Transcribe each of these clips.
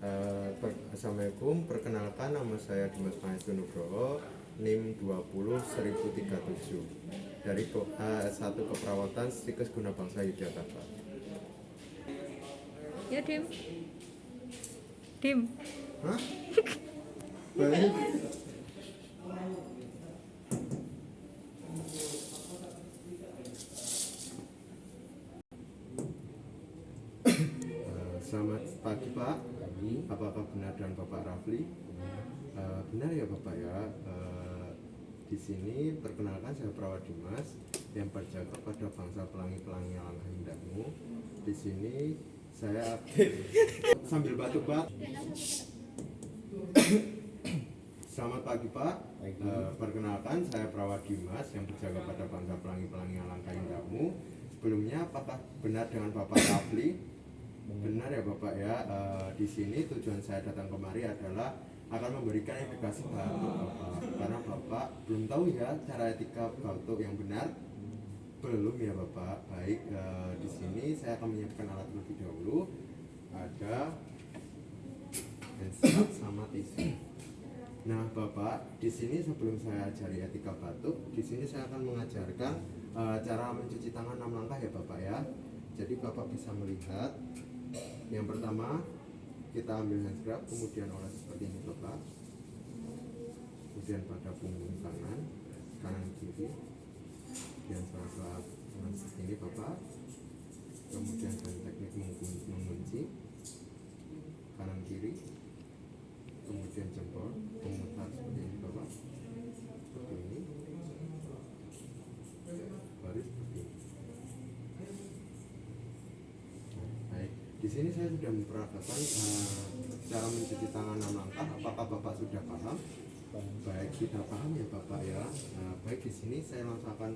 Assalamualaikum, perkenalkan nama saya Dimas Pangestu Nugroho, NIM 20.1037 dari S1 Keperawatan Stikes Guna Bangsa Yogyakarta. Ya, Dim. Dim. Hah? Baik. Selamat pagi Pak. Apakah benar dan Bapak Rafli? Benar ya Bapak ya. Di sini perkenalkan saya Perawat Dimas yang berjaga pada bangsa pelangi-pelangi alangkah indahmu. Di sini saya sambil batuk Pak. Selamat pagi Pak. Perkenalkan saya Perawat Dimas yang berjaga pada bangsa pelangi-pelangi alangkah indahmu. Sebelumnya apakah benar dengan Bapak Rafli? Benar ya Bapak ya. Di sini tujuan saya datang kemari adalah akan memberikan edukasi batuk Bapak, karena Bapak belum tahu ya cara etika batuk yang benar. Belum ya Bapak. Baik, di sini saya akan menyiapkan alat terlebih dahulu. Ada hand sama tisu. Nah Bapak, di sini sebelum saya ajari etika batuk, di sini saya akan mengajarkan cara mencuci tangan 6 langkah ya Bapak ya. Jadi Bapak bisa melihat. Yang pertama, kita ambil hand scrub, kemudian oles seperti ini Bapak. Kemudian pada punggung kanan kiri, kemudian sela-sela seperti ini Bapak. Kemudian dengan teknik mengunci kanan kiri, kemudian jempol memutar seperti ini Bapak, seperti ini, baru seperti ini. Baik, di sini saya sudah memperagakan cara mencuci tangan 6 langkah. Apakah Bapak sudah paham? Baik, sudah paham ya Bapak ya. Baik, di sini saya langsung akan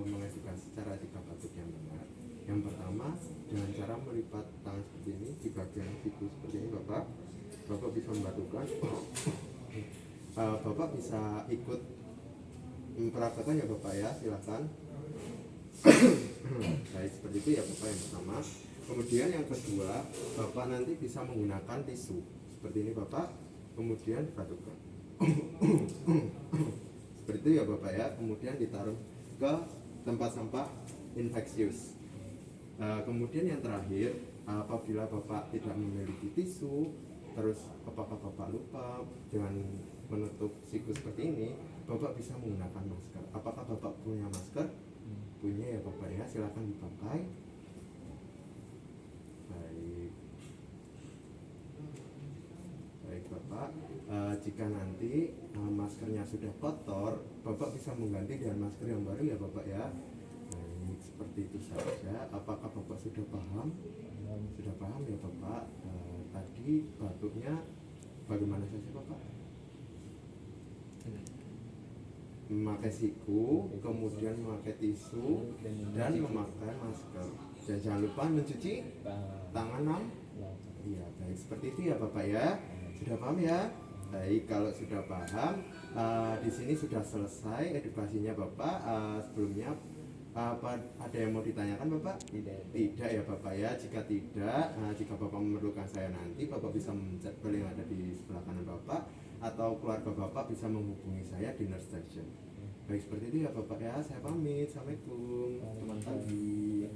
mengedukasi cara etika batuk yang benar. Yang pertama, dengan cara melipat tangan seperti ini di bagian siku seperti ini Bapak. Bapak bisa membatukkan. Bapak bisa ikut memperagakan ya Bapak ya, silakan. Baik, seperti itu ya Bapak yang pertama. Kemudian yang kedua, Bapak nanti bisa menggunakan tisu seperti ini Bapak, kemudian dibatukkan. Seperti itu ya Bapak ya. Kemudian ditaruh ke tempat sampah infeksius. Kemudian yang terakhir, apabila Bapak tidak memiliki tisu, terus apakah Bapak lupa dengan menutup siku seperti ini, Bapak bisa menggunakan masker. Apakah Bapak punya masker? Punya ya Bapak ya, silakan dipakai. Baik Bapak, jika nanti maskernya sudah kotor, Bapak bisa mengganti dengan masker yang baru ya Bapak ya. Baik, seperti itu saja. Apakah Bapak sudah paham? Sudah paham ya Bapak. Tadi batuknya bagaimana saja Bapak? Memakai siku, kemudian memakai tisu, dan memakai masker. Dan jangan lupa mencuci tangan. Iya, baik, seperti itu ya Bapak ya. Sudah paham ya? Baik, kalau sudah paham, di sini sudah selesai edukasinya Bapak. Sebelumnya ada yang mau ditanyakan Bapak? Tidak ya Bapak ya. Jika tidak, jika Bapak memerlukan saya nanti, Bapak bisa mencet bel yang ada di sebelah kanan Bapak, atau keluarga Bapak bisa menghubungi saya di nurse station. Baik, seperti itu ya Bapak ya. Saya pamit. Assalamualaikum. Selamat pagi.